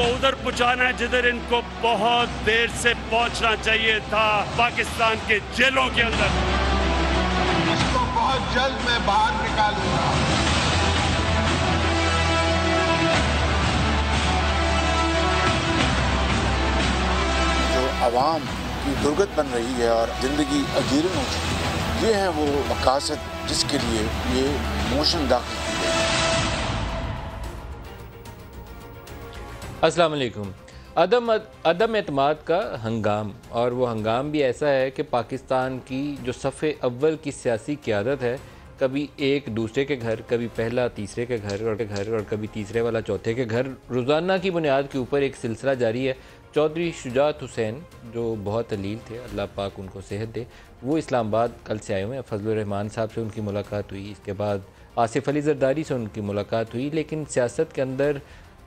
उधर पहुंचाना है जिधर इनको बहुत देर से पहुंचना चाहिए था, पाकिस्तान के जेलों के अंदर। इसको बहुत जल्द मैं बाहर निकालूंगा। जो आवाम की दुर्गत बन रही है और जिंदगी अजीरन हो चुकी है, ये है वो मकासद जिसके लिए ये मोशन दाखिल की गई। अस्सलाम वालेकुम। अदम एतमाद का हंगाम, और वो हंगाम भी ऐसा है कि पाकिस्तान की जो सफ़े अव्वल की सियासी क़यादत है, कभी एक दूसरे के घर, कभी पहला तीसरे के घर और कभी तीसरे वाला चौथे के घर, रोज़ाना की बुनियाद के ऊपर एक सिलसिला जारी है। चौधरी शुजात हुसैन जो बहुत अलील थे, अल्लाह पाक उनको सेहत दे, वो इस्लामाबाद कल से आए हुए हैं। फजलुर रहमान साहब से उनकी मुलाकात हुई, इसके बाद आसिफ अली जरदारी से उनकी मुलाकात हुई। लेकिन सियासत के अंदर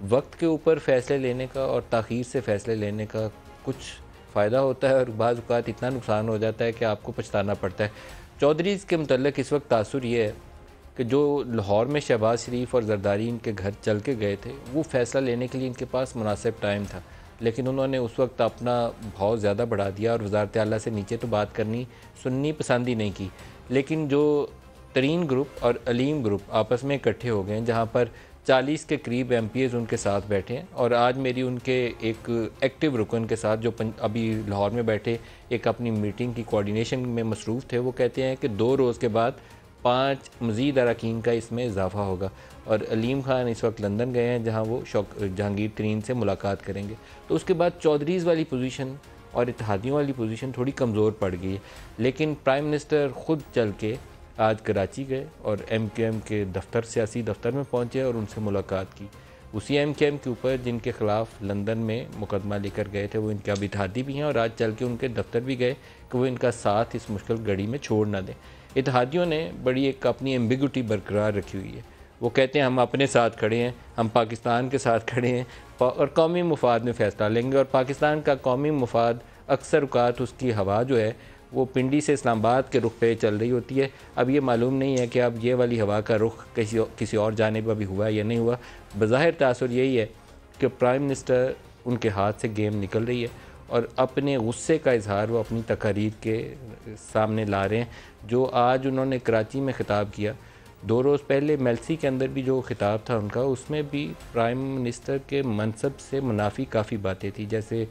वक्त के ऊपर फ़ैसले लेने का और ताख़ीर से फ़ैसले लेने का कुछ फ़ायदा होता है और बाज़ औक़ात इतना नुकसान हो जाता है कि आपको पछताना पड़ता है। चौधरीज़ के मुतल्लिक़ इस वक्त तासुर ये है कि जो लाहौर में शहबाज शरीफ और जरदारी इनके घर चल के गए थे, वो फ़ैसला लेने के लिए इनके पास मुनासिब टाइम था, लेकिन उन्होंने उस वक्त अपना भाव ज़्यादा बढ़ा दिया और वज़ारत आला से नीचे तो बात करनी सुननी पसंद ही नहीं की। लेकिन जो तरीन ग्रुप और अलीम ग्रुप आपस में इकट्ठे हो गए हैं, जहाँ पर 40 के करीब MPs उनके साथ बैठे हैं, और आज मेरी उनके एक एक्टिव रुकन के साथ जो अभी लाहौर में बैठे एक अपनी मीटिंग की कोऑर्डिनेशन में मसरूफ़ थे, वो कहते हैं कि 2 रोज़ के बाद 5 मज़ीद अरकान का इसमें इजाफ़ा होगा। और अलीम खान इस वक्त लंदन गए हैं, जहाँ वो जहांगीर तरीन से मुलाकात करेंगे। तो उसके बाद चौधरीज़ वाली पोजीशन और इत्तेहादियों वाली पोजीशन थोड़ी कमज़ोर पड़ गई है। लेकिन प्राइम मिनिस्टर ख़ुद चल के आज कराची गए और MKM के दफ्तर, सियासी दफ्तर में पहुँचे और उनसे मुलाकात की। उसी MKM के ऊपर जिनके ख़िलाफ़ लंदन में मुकदमा लेकर गए थे, वो इनके अब इत्तेहादी भी हैं, और आज चल के उनके दफ्तर भी गए कि वो इनका साथ इस मुश्किल घड़ी में छोड़ ना दें। इत्तेहादियों ने बड़ी एक अपनी एम्बिग्यूटी बरकरार रखी हुई है। वो कहते हैं हम अपने साथ खड़े हैं, हम पाकिस्तान के साथ खड़े हैं और कौमी मुफाद में फ़ैसला लेंगे। और पाकिस्तान का कौमी मुफाद अक्सर औक़ात उसकी हवा जो है वो पिंडी से इस्लामाबाद के रुख पे चल रही होती है। अब ये मालूम नहीं है कि अब ये वाली हवा का रुख किसी और जानिब अभी हुआ या नहीं हुआ। बज़ाहिर तासुर यही है कि प्राइम मिनिस्टर उनके हाथ से गेम निकल रही है और अपने गुस्से का इजहार वो अपनी तकारीर के सामने ला रहे हैं। जो आज उन्होंने कराची में ख़िताब किया, 2 रोज़ पहले मेल्सी के अंदर भी जो ख़िताब था उनका, उसमें भी प्राइम मिनिस्टर के मनसब से मुनाफी काफ़ी बातें थी। जैसे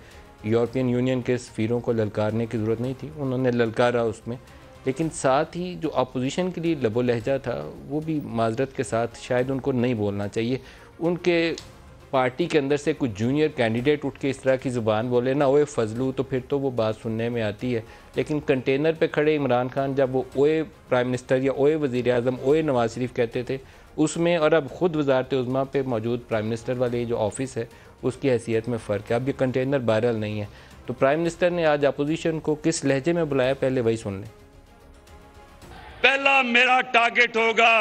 यूरोपियन यूनियन के सफ़ीरों को ललकारने की ज़रूरत नहीं थी, उन्होंने ललकारा उसमें। लेकिन साथ ही जो अपोजिशन के लिए लबो लहजा था, वो भी माजरत के साथ शायद उनको नहीं बोलना चाहिए। उनके पार्टी के अंदर से कुछ जूनियर कैंडिडेट उठ के इस तरह की ज़ुबान बोले ना, ओए फजलू, तो फिर तो वो बात सुनने में आती है। लेकिन कंटेनर पे खड़े इमरान खान जब वो ओए प्राइम मिनिस्टर या ओए वज़ीर आज़म, ओए नवाज शरीफ कहते थे उसमें, और अब ख़ुद वज़ारत उज़्मा पे मौजूद प्राइम मिनिस्टर वाले जो ऑफिस है उसकी हैसियत में फ़र्क है। अब ये कंटेनर वायरल नहीं है। तो प्राइम मिनिस्टर ने आज अपोजिशन को किस लहजे में बुलाया, पहले वही सुन लें। पहला मेरा टारगेट होगा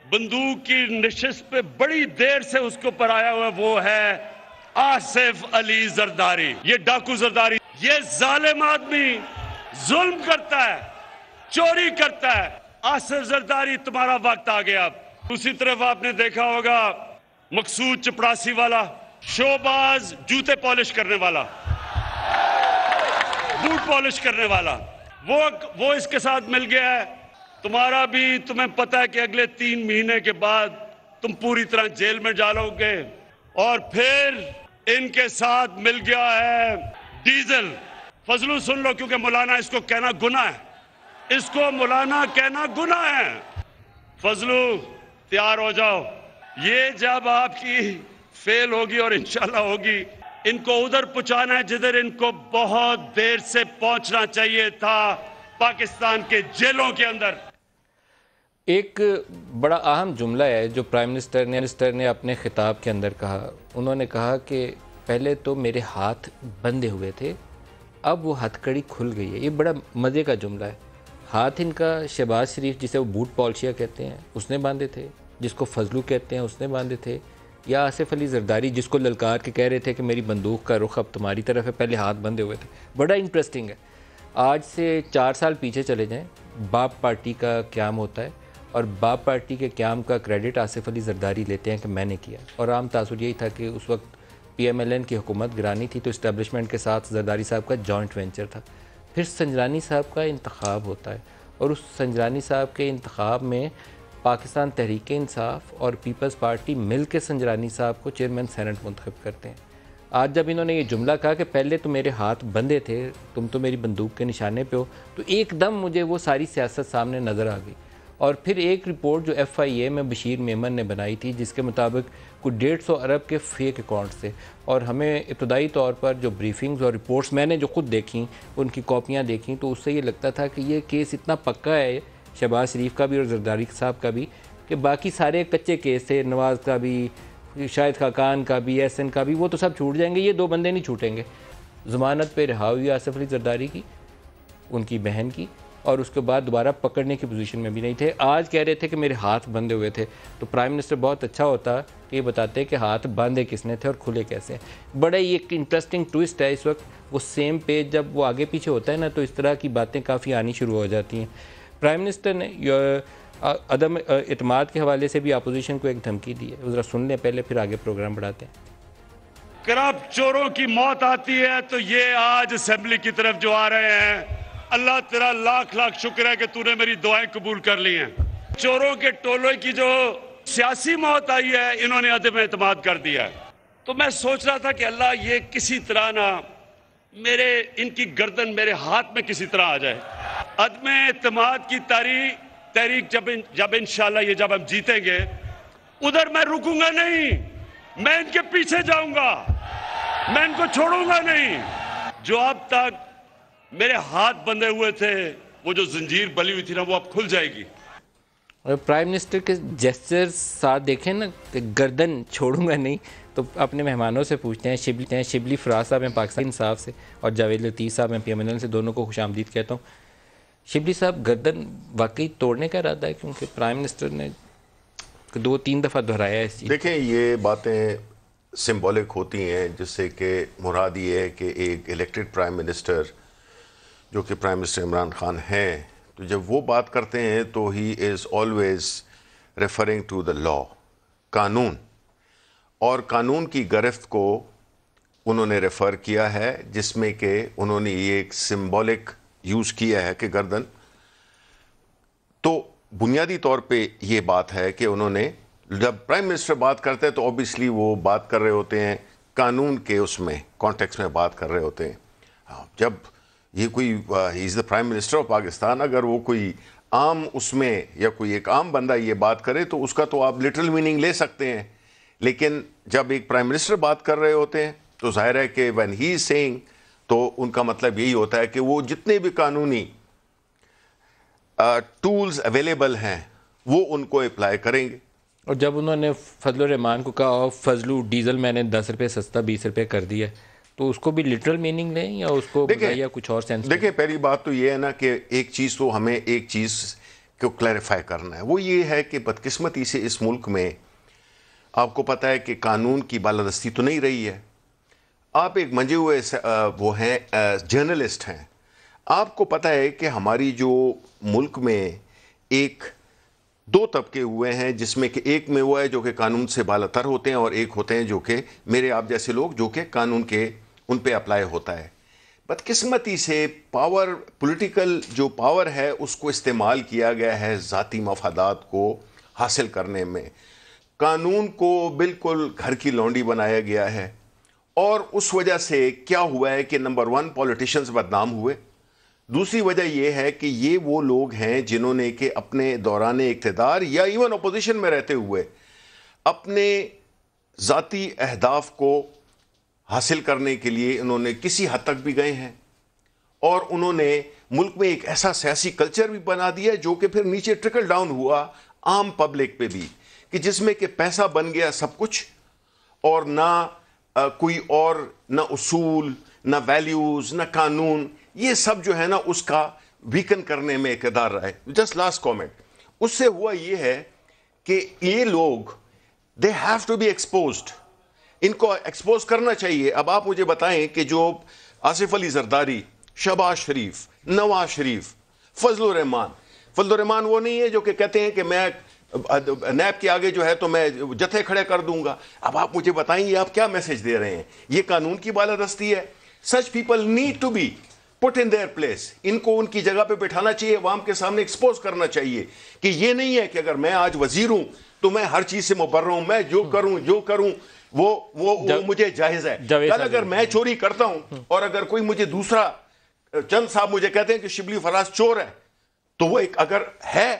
बंदूक की नशिस्त पे बड़ी देर से उसके ऊपर आया हुआ, वो है आसिफ अली जरदारी। ये डाकू जरदारी, ये जालिम आदमी जुल्म करता है, चोरी करता है। आसिफ जरदारी, तुम्हारा वक्त आ गया। दूसरी तरफ आपने देखा होगा मकसूद चपड़ासी वाला, शोबाज जूते पॉलिश करने वाला, बूट पॉलिश करने वाला, वो इसके साथ मिल गया है। तुम्हारा भी, तुम्हें पता है कि अगले 3 महीने के बाद तुम पूरी तरह जेल में डालोगे। और फिर इनके साथ मिल गया है डीजल। फजलू सुन लो, क्योंकि मौलाना इसको कहना गुनाह है, इसको मौलाना कहना गुनाह है। फजलू तैयार हो जाओ, ये जब आपकी फेल होगी और इंशाल्लाह होगी, इनको उधर पहुंचाना है जिधर इनको बहुत देर से पहुंचना चाहिए था, पाकिस्तान के जेलों के अंदर। एक बड़ा अहम जुमला है जो प्राइम मिनिस्टर ने अपने ख़िताब के अंदर कहा। उन्होंने कहा कि पहले तो मेरे हाथ बंधे हुए थे, अब वो हथकड़ी खुल गई है। ये बड़ा मज़े का जुमला है। हाथ इनका शहबाज शरीफ, जिसे वो बूट पॉलिशिया कहते हैं, उसने बांधे थे, जिसको फजलू कहते हैं उसने बांधे थे, या आसिफ अली जरदारी जिसको ललकार के कह रहे थे कि मेरी बंदूक का रुख अब तुम्हारी तरफ है, पहले हाथ बंधे हुए थे। बड़ा इंटरेस्टिंग है। आज से 4 साल पीछे चले जाएं, बाप पार्टी का क़याम होता है और बाप पार्टी के क़याम का क्रेडिट आसिफ अली जरदारी लेते हैं कि मैंने किया। और आम तासुर यही था कि उस वक्त PMLN की हुकूमत गिरानी थी तो इस्टेब्लिशमेंट के साथ जरदारी साहब का जॉइंट वेंचर था। फिर संजरानी साहब का इंतखाब होता है और उस संजरानी साहब के इंतखाब में पाकिस्तान तहरीक इंसाफ और पीपल्स पार्टी मिल के संजरानी साहब को चेयरमैन सेनेट मुंतखब करते हैं। आज जब इन्होंने ये जुमला कहा कि पहले तो मेरे हाथ बंधे थे, तुम तो मेरी बंदूक के निशाने पे हो, तो एकदम मुझे वो सारी सियासत सामने नज़र आ गई। और फिर एक रिपोर्ट जो FIA में बशीर मेमन ने बनाई थी जिसके मुताबिक कुछ 150 अरब के फेक अकाउंट्स थे, और हमें इब्तदाई तौर पर जो ब्रीफिंग्स और रिपोर्ट्स मैंने जो ख़ुद देखी, उनकी कॉपियाँ देखी, तो उससे ये लगता था कि ये केस इतना पक्का है शहबाज शरीफ का भी और जरदारी साहब का भी, कि बाकी सारे कच्चे केस थे, नवाज़ का भी, शाहिद खाकान का भी, SN का भी, वो तो सब छूट जाएंगे, ये 2 बंदे नहीं छूटेंगे। ज़मानत पे रिहा हुई आसिफ अली जरदारी की, उनकी बहन की, और उसके बाद दोबारा पकड़ने की पोजीशन में भी नहीं थे। आज कह रहे थे कि मेरे हाथ बंधे हुए थे, तो प्राइम मिनिस्टर बहुत अच्छा होता कि ये बताते कि हाथ बांधे किसने थे और खुले कैसे। बड़ा ही एक इंटरेस्टिंग ट्विस्ट है इस वक्त, वो सेम पेज जब वो आगे पीछे होता है ना, तो इस तरह की बातें काफ़ी आनी शुरू हो जाती हैं। प्राइम मिनिस्टर ने अदम इत्माद के हवाले से भी अपोजिशन को एक धमकी दी है, ज़रा सुन लें पहले, फिर आगे प्रोग्राम बढ़ाते हैं। करप्ट चोरों की मौत आती है तो ये आज असेंबली की तरफ जो आ रहे हैं, अल्लाह तेरा लाख लाख शुक्र है कि तूने मेरी दुआएं कबूल कर ली हैं। चोरों के टोले की जो सियासी मौत आई है, इन्होंने अदम एतमाद कर दिया है। तो मैं सोच रहा था कि अल्लाह ये किसी तरह ना मेरे इनकी गर्दन मेरे हाथ में किसी तरह आ जाए। अदम एतमाद की तहरीक जब इंशाल्लाह ये जब हम जीतेंगे, उधर मैं रुकूंगा नहीं, मैं इनके पीछे जाऊंगा, मैं इनको छोड़ूंगा नहीं। जो अब तक मेरे हाथ बंधे हुए थे, वो जो जंजीर बली हुई थी ना, वो अब खुल जाएगी। और प्राइम मिनिस्टर के जेस्चर्स साथ देखें ना कि गर्दन छोड़ूंगा नहीं, तो अपने मेहमानों से पूछते हैं। शिबली फराज साहब हैं पाकिस्तान इंसाफ से और जावेद लतीफ़ साहब हैं PMLN से, दोनों को खुशामदीद कहता हूँ। शिबली साहब, गर्दन वाकई तोड़ने का इरादा है? क्योंकि प्राइम मिनिस्टर ने 2-3 दफ़ा दोहराया है इस चीज़। देखें, ये बातें सिंबॉलिक होती हैं, जिससे कि मुराद ये है कि एक इलेक्टेड प्राइम मिनिस्टर जो कि प्राइम मिनिस्टर इमरान खान हैं, तो जब वो बात करते हैं तो he is always referring to the law, कानून, और कानून की गिरफ्त को उन्होंने रेफ़र किया है, जिसमें कि उन्होंने ये एक सिंबॉलिक यूज़ किया है कि गर्दन। तो बुनियादी तौर पे ये बात है कि उन्होंने, जब प्राइम मिनिस्टर बात करते हैं तो ऑब्वियसली वो बात कर रहे होते हैं कानून के उसमें कॉन्टेक्स्ट में बात कर रहे होते हैं। जब ये कोई he is the prime minister of Pakistan, अगर वो कोई आम उसमें या कोई एक आम बंदा ये बात करे तो उसका तो आप लिटरल मीनिंग ले सकते हैं, लेकिन जब एक प्राइम मिनिस्टर बात कर रहे होते हैं तो जाहिर है कि व्हेन ही इज सेइंग, तो उनका मतलब यही होता है कि वो जितने भी कानूनी टूल्स अवेलेबल हैं वो उनको अप्लाई करेंगे। और जब उन्होंने फजलुर रहमान को कहा फजलू डीजल मैंने 10 रुपये सस्ता 20 रुपये कर दिया, तो उसको भी लिटरल मीनिंग लें या उसको या कुछ और सेंस? देखिए, पहली बात तो ये है ना कि एक चीज़ तो हमें एक चीज़ को क्लैरिफाई करना है, वो ये है कि बदकिस्मती से इस मुल्क में आपको पता है कि कानून की बालादस्ती तो नहीं रही है। आप एक मंजे हुए वो हैं जर्नलिस्ट हैं, आपको पता है कि हमारी जो मुल्क में एक 2 तबके हुए हैं, जिसमें कि एक में वो है जो कि कानून से बालातर होते हैं और एक होते हैं जो कि मेरे आप जैसे लोग जो कि कानून के उन पे अप्लाई होता है। बदकिस्मती से पावर, पॉलिटिकल जो पावर है उसको इस्तेमाल किया गया है ज़ाती मफादात को हासिल करने में। कानून को बिल्कुल घर की लौंडी बनाया गया है और उस वजह से क्या हुआ है कि नंबर 1 पॉलिटिशियंस बदनाम हुए। दूसरी वजह यह है कि ये वो लोग हैं जिन्होंने कि अपने दौरान इक़्तिदार या इवन अपोजिशन में रहते हुए अपने ज़ाती अहदाफ को हासिल करने के लिए इन्होंने किसी हद तक भी गए हैं और उन्होंने मुल्क में एक ऐसा सियासी कल्चर भी बना दिया जो कि फिर नीचे ट्रिकल डाउन हुआ आम पब्लिक पे भी, कि जिसमें कि पैसा बन गया सब कुछ और ना कोई और ना उसूल, ना वैल्यूज़, ना कानून, ये सब जो है ना उसका वीकन करने में इक़्तिदार रहा है। जस्ट लास्ट कमेंट, उससे हुआ ये है कि ये लोग they have to be exposed, इनको एक्सपोज करना चाहिए। अब आप मुझे बताएं कि जो आसिफ अली जरदारी, शहबाज शरीफ, नवाज शरीफ, फजलुर रहमान वो नहीं है जो कि कहते हैं कि मैं नैब के आगे जो है तो मैं जत्थे खड़े कर दूंगा। अब आप मुझे बताएंगे आप क्या मैसेज दे रहे हैं? ये कानून की बालादस्ती है। Such people need to be put in their place. इनको उनकी जगह पे बैठाना चाहिए, अवाम के सामने एक्सपोज करना चाहिए कि ये नहीं है कि अगर मैं आज वजीर हूं तो मैं हर चीज से मुबर्र हूं, मैं जो करूं वो मुझे जायज है। कल अगर मैं चोरी करता हूं और अगर कोई मुझे दूसरा चंद साहब मुझे कहते हैं कि शिबली फराज चोर है, तो वो एक अगर है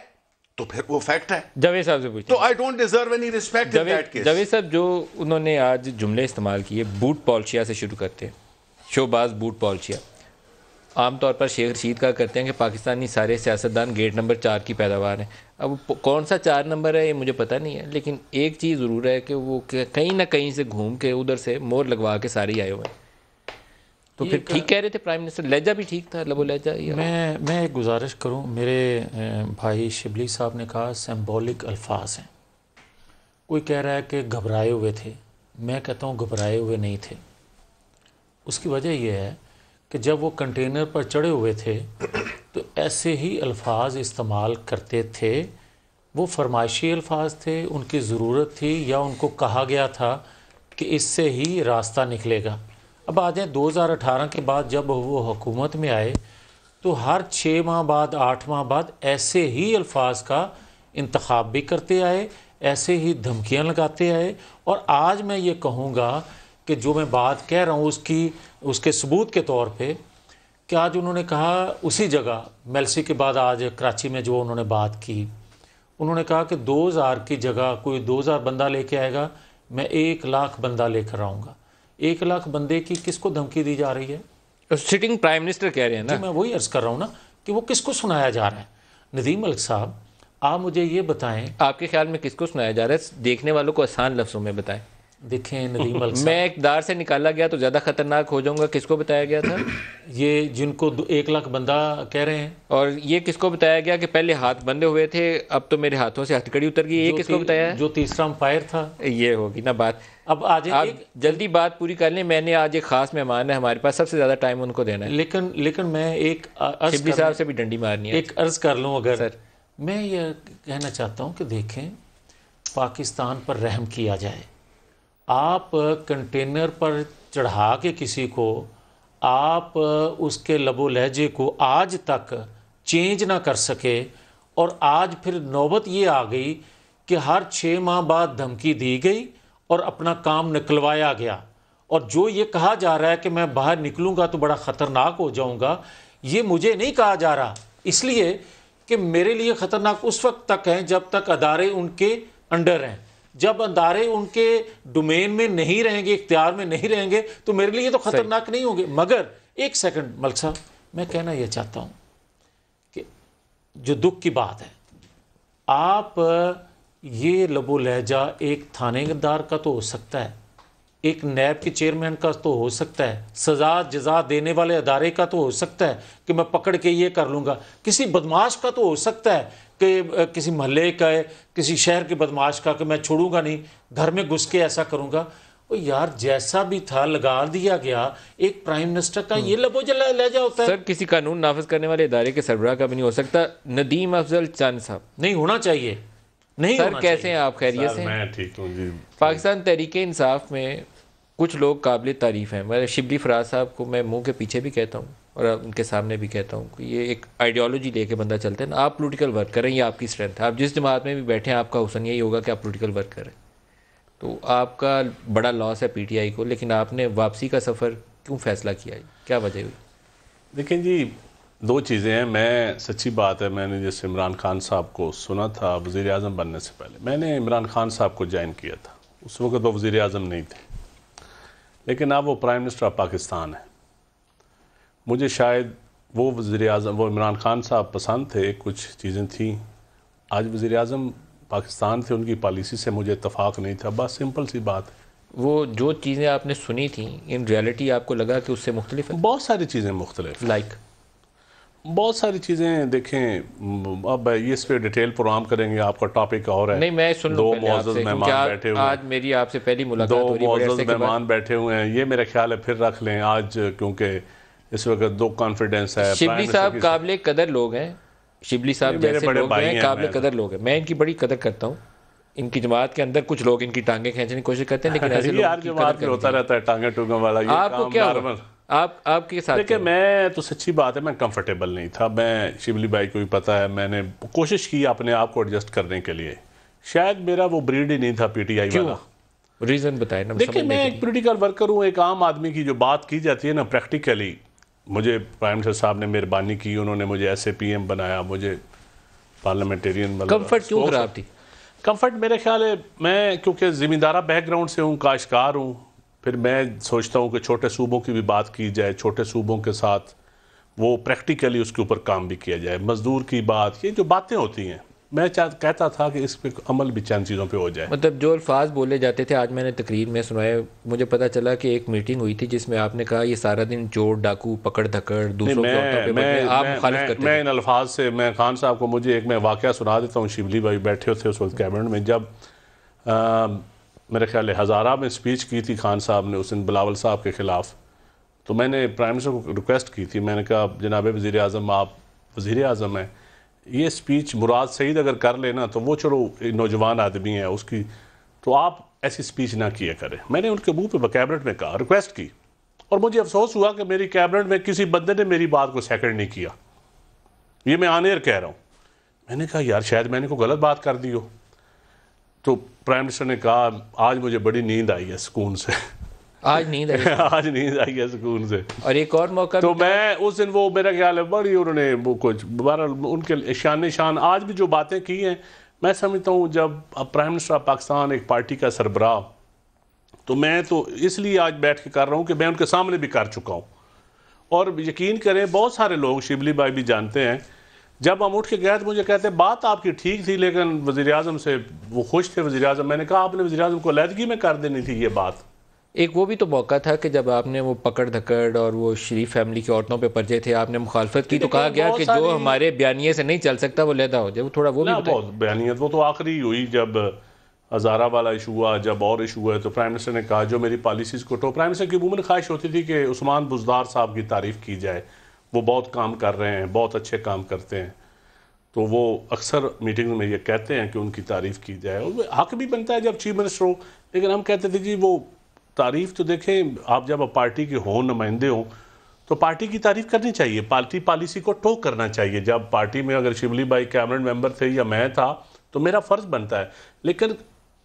तो फिर वो फैक्ट है। जावेद साहब से पूछिए। तो I don't deserve any respect in that case. Javed साहब, जो उन्होंने आज जुमले इस्तेमाल किए, बूट पॉलिशिया से शुरू करते हैं, शोबाज बूट पॉलिशिया। आमतौर पर शेख रशीद का करते हैं कि पाकिस्तानी सारे सियासतदान गेट नंबर 4 की पैदावार हैं। अब कौन सा 4 नंबर है ये मुझे पता नहीं है, लेकिन एक चीज़ ज़रूर है कि वो कहीं ना कहीं से घूम के उधर से मोर लगवा के सारे आए हुए हैं। तो फिर ठीक कह रहे थे प्राइम मिनिस्टर, लहजा भी ठीक था, लबो लहजा। मैं एक गुजारिश करूं, मेरे भाई शिबली साहब ने कहा सिंबॉलिक अल्फाज हैं। कोई कह रहा है कि घबराए हुए थे, मैं कहता हूं घबराए हुए नहीं थे। उसकी वजह यह है कि जब वो कंटेनर पर चढ़े हुए थे तो ऐसे ही अल्फाज इस्तेमाल करते थे। वो फरमाइशी अल्फाज थे, उनकी ज़रूरत थी या उनको कहा गया था कि इससे ही रास्ता निकलेगा। अब आ जाए 2018 के बाद जब वो हुकूमत में आए तो हर 6 माह बाद 8 माह बाद ऐसे ही अल्फाज का इंतखाब भी करते आए, ऐसे ही धमकियां लगाते आए। और आज मैं ये कहूँगा कि जो मैं बात कह रहा हूँ उसके सबूत के तौर पे कि आज उन्होंने कहा उसी जगह मेलसी के बाद आज कराची में जो उन्होंने बात की, उन्होंने कहा कि 2000 की जगह कोई 2000 बंदा लेके आएगा, मैं 1 लाख बंदा लेकर आऊँगा। 1 लाख बंदे की किसको धमकी दी जा रही है? सिटिंग प्राइम मिनिस्टर कह रहे हैं ना। मैं वही अर्ज कर रहा हूँ ना कि वो किसको सुनाया जा रहा है। नदीम मलिक साहब, आप मुझे ये बताएं, आपके ख्याल में किसको सुनाया जा रहा है? देखने वालों को आसान लफ्जों में बताएं। देखें नदीम मलिक साहब, मैं एक दार से निकाला गया तो ज़्यादा खतरनाक हो जाऊंगा, किसको बताया गया था? ये जिनको 1 लाख बंदा कह रहे हैं। और ये किसको बताया गया कि पहले हाथ बंधे हुए थे, अब तो मेरे हाथों से हथकड़ी उतर गई, ये किसको बताया है? जो तीसरा अंपायर था। ये होगी ना बात। अब आज आप जल्दी बात पूरी कर लें, मैंने आज एक खास मेहमान है हमारे पास, सबसे ज़्यादा टाइम उनको देना है। लेकिन मैं एक शिबली साहब से भी डंडी मारनी है। एक अर्ज कर लूँ अगर सर, मैं ये कहना चाहता हूँ कि देखें, पाकिस्तान पर रहम किया जाए। आप कंटेनर पर चढ़ा के किसी को, आप उसके लबो लहजे को आज तक चेंज ना कर सके, और आज फिर नौबत ये आ गई कि हर 6 माह बाद धमकी दी गई और अपना काम निकलवाया गया। और जो ये कहा जा रहा है कि मैं बाहर निकलूँगा तो बड़ा ख़तरनाक हो जाऊँगा, ये मुझे नहीं कहा जा रहा, इसलिए कि मेरे लिए ख़तरनाक उस वक्त तक है जब तक अदारे उनके अंडर हैं। जब अदारे उनके डोमेन में नहीं रहेंगे, इख्तियार में नहीं रहेंगे, तो मेरे लिए तो ख़तरनाक नहीं होंगे। मगर एक सेकंड मलिक साहब, मैं कहना यह चाहता हूँ कि जो दुख की बात है, आप ये लबो लहजा एक थानेदार का तो हो सकता है, एक नैब के चेयरमैन का तो हो सकता है, सज़ा जजा देने वाले अदारे का तो हो सकता है कि मैं पकड़ के ये कर लूँगा, किसी बदमाश का तो हो सकता है कि किसी महल्ले का है, किसी शहर के बदमाश का कि मैं छोड़ूंगा नहीं, घर में घुस के ऐसा करूँगा। ओ यार, जैसा भी था लगा दिया गया। एक प्राइम मिनिस्टर का ये लबो लहजा होता है। सर, किसी कानून नाफिज करने वाले इदारे के सरबराह का भी नहीं हो सकता। नदीम अफजल चंद साहब, नहीं होना चाहिए। नहीं सर, कैसे हैं आप? खैरियत से? मैं ठीक हूँ जी। पाकिस्तान तहरीक इंसाफ में कुछ लोग काबिल तारीफ़ हैं। मैं शिबली फराज साहब को मैं मुंह के पीछे भी कहता हूँ और उनके सामने भी कहता हूँ कि ये एक आइडियोलॉजी लेके बंदा चलते हैं ना। आप पॉलिटिकल वर्क करें, ये आपकी स्ट्रेंथ है। आप जिस जमात में भी बैठे हैं, आपका हुसन यही होगा कि आप पॉलिटिकल वर्क करें। तो आपका बड़ा लॉस है पीटीआई को, लेकिन आपने वापसी का सफ़र क्यों फैसला किया, क्या वजह हुई? देखें जी, 2 चीज़ें हैं। मैं सच्ची बात है, मैंने जैसे इमरान खान साहब को सुना था वज़ीर आज़म बनने से पहले, मैंने इमरान खान साहब को ज्वाइन किया था। उस वक्त वो वज़ीर आज़म नहीं थे, लेकिन अब वो प्राइम मिनिस्टर ऑफ पाकिस्तान है। मुझे शायद वो वज़ीर आज़म, वो इमरान खान साहब पसंद थे, कुछ चीज़ें थी। आज वज़ीर आज़म पाकिस्तान थे, उनकी पॉलिसी से मुझे इत्तफाक नहीं था, बस सिंपल सी बात है। वो जो चीज़ें आपने सुनी थी, इन रियलिटी आपको लगा कि उससे मुख्तलिफ है? बहुत सारी चीज़ें मुख्तलिफ, बहुत सारी चीज़ें। देखें, अब इस पे डिटेल प्रोग्राम करेंगे, आपका टॉपिक और है। नहीं, मैं सुन लूं 2 मुअज़्ज़ज़ मेहमान बैठे हुए हैं। आज मेरी आपसे पहली मुलाकात हो रही है। 2 मुअज़्ज़ज़ मेहमान बैठे हुए हैं, ये मेरा ख्याल है फिर रख लें आज, क्योंकि इस वक्त 2 कॉन्फिडेंस है। शिबली साहब काबिल कदर लोग हैं, शिबली साहब जैसे लोग हैं, काबिल कदर लोग हैं, मैं इनकी बड़ी कदर करता हूँ। इनकी जमात के अंदर कुछ लोग इनकी टांगे खींचने की कोशिश करते हैं, लेकिन ऐसे लोग की कदर होता रहता है टांगे टूंगे वाला। ये आपको क्या आपके साथ? देखिए, मैं तो सच्ची बात है, मैं कंफर्टेबल नहीं था। मैं शिबली भाई को भी पता है, मैंने कोशिश की अपने आप को एडजस्ट करने के लिए। शायद मेरा वो ब्रीड ही नहीं था पीटीआई वाला। रीजन बताए ना। देखिए, मैं एक पॉलिटिकल वर्कर हूँ। एक आम आदमी की जो बात की जाती है ना प्रैक्टिकली, मुझे प्राइम मिनिस्टर साहब ने मेहरबानी की, उन्होंने मुझे ऐसे पीएम बनाया, मुझे पार्लियामेंटेरियन। कंफर्ट क्यों खराब थी? कंफर्ट मेरे ख्याल है, मैं क्योंकि ज़मींदारा बैकग्राउंड से हूँ, काश्तकार हूँ, फिर मैं सोचता हूँ कि छोटे सूबों की भी बात की जाए, छोटे सूबों के साथ वो प्रैक्टिकली उसके ऊपर काम भी किया जाए। मजदूर की बात, ये जो बातें होती हैं, मैं कहता था कि इस पे अमल भी चंद चीज़ों पे हो जाए। मतलब जो अल्फाज बोले जाते थे, आज मैंने तकरीर में सुनाए, मुझे पता चला कि एक मीटिंग हुई थी जिसमें आपने कहा ये सारा दिन चोर डाकू पकड़ धकड़ दूसरों के औरतों पे बदले, आप मुखालिफ करते थे। मैं इन अल्फाज से, मैं खान साहब को, मुझे एक मैं वाक़या सुना देता हूँ। शिबली भाई बैठे थे उस वक्त कैबिनेट में, जब मेरे ख्याल है हज़ारा में स्पीच की थी खान साहब ने उस दिन बिलावल साहब के ख़िलाफ़। तो मैंने प्राइम मिनिस्टर को रिक्वेस्ट की थी, मैंने कहा जनाब वज़ीर आज़म, आप वज़ीर आज़म हैं, ये स्पीच मुराद सईद अगर कर लेना तो वो चलो नौजवान आदमी है उसकी, तो आप ऐसी स्पीच ना किया करें। मैंने उनके मुंह पे कैबिनेट में कहा, रिक्वेस्ट की, और मुझे अफसोस हुआ कि मेरी कैबिनेट में किसी बंदे ने मेरी बात को सेकंड नहीं किया। ये मैं ऑन एयर कह रहा हूँ। मैंने कहा यार शायद मैंने कोई गलत बात कर दी हो। तो प्राइम मिनिस्टर ने कहा आज मुझे बड़ी नींद आई है सुकून से। आज नींद आई आज नींद आई है सुकून से। और एक और मौका तो मैं उस दिन, वो मेरा ख्याल है बड़ी उन्होंने वो कुछ उनके शान आज भी जो बातें की हैं, मैं समझता हूँ जब प्राइम मिनिस्टर ऑफ पाकिस्तान एक पार्टी का सरबराह, तो मैं तो इसलिए आज बैठ के कर रहा हूँ कि मैं उनके सामने भी कर चुका हूँ। और यकीन करें बहुत सारे लोग, शिबली भाई भी जानते हैं, जब हम उठ के गए तो मुझे कहते बात आपकी ठीक थी, लेकिन वज़ीर आज़म से वो खुश थे वज़ीर आज़म। मैंने कहा आपने वज़ीर आज़म को अलहदगी में कर देनी थी ये बात। एक वो भी तो मौका था कि जब आपने वो पकड़ धकड़ और वो शरीफ फैमिली की औरतों पे पर्चे थे, आपने मुखालफत की, तो कहा गया कि जो हमारे बयानिए से नहीं चल सकता वो लहदा हो जाए। थोड़ा वो भी बहुत बयानियत, वो तो आखिरी हुई जब हज़ारा वाला इशू हुआ, जब और इशू हुआ, तो प्राइम मिनिस्टर ने कहा जो मेरी पॉलिसीज़ को, तो प्राइम मिनिस्टर की उम्र ख्वाहिश होती थी कि उस्मान बुज़दार साहब की तारीफ़ की जाए, वो बहुत काम कर रहे हैं, बहुत अच्छे काम करते हैं। तो वो अक्सर मीटिंग में ये कहते हैं कि उनकी तारीफ़ की जाए, और हक भी बनता है जब चीफ मिनिस्टर हो। लेकिन हम कहते थे जी वो तारीफ़ तो देखें, आप जब पार्टी के हों, नुमाइंदे हों, तो पार्टी की तारीफ़ करनी चाहिए, पार्टी पॉलिसी को टोक करना चाहिए। जब पार्टी में अगर शिबली भाई कैबिनेट मेंबर थे या मैं था, तो मेरा फ़र्ज़ बनता है, लेकिन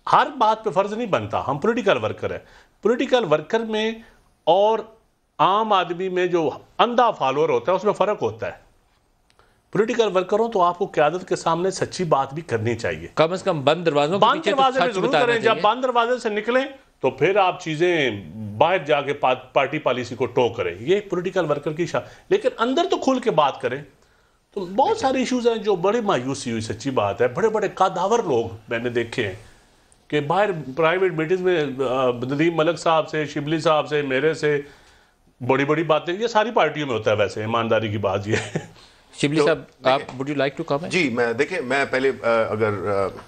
हर बात पे फ़र्ज़ नहीं बनता। हम पॉलिटिकल वर्कर हैं। पॉलिटिकल वर्कर में और आम आदमी में जो अंधा फॉलोअर होता है उसमें फ़र्क होता है। पॉलिटिकल वर्कर हो तो आपको क़यादत के सामने सच्ची बात भी करनी चाहिए, कम से कम बंद दरवाजे में जरूर करें। जब बंद दरवाजे से निकलें तो फिर आप चीज़ें बाहर जाके पार्टी पॉलिसी को टो करें, ये पॉलिटिकल वर्कर की लेकिन अंदर तो खुल के बात करें। तो बहुत सारे इश्यूज हैं जो बड़े मायूसी हुई, सच्ची बात है। बड़े बड़े कादावर लोग मैंने देखे हैं कि बाहर प्राइवेट मीटिंग्स में नदीम मलिक साहब से, शिबली साहब से, मेरे से बड़ी बड़ी बातें, ये सारी पार्टियों में होता है वैसे, ईमानदारी की बात ये है। शिबली साहब, आप would you like to comment? जी, मैं देखिए, मैं पहले अगर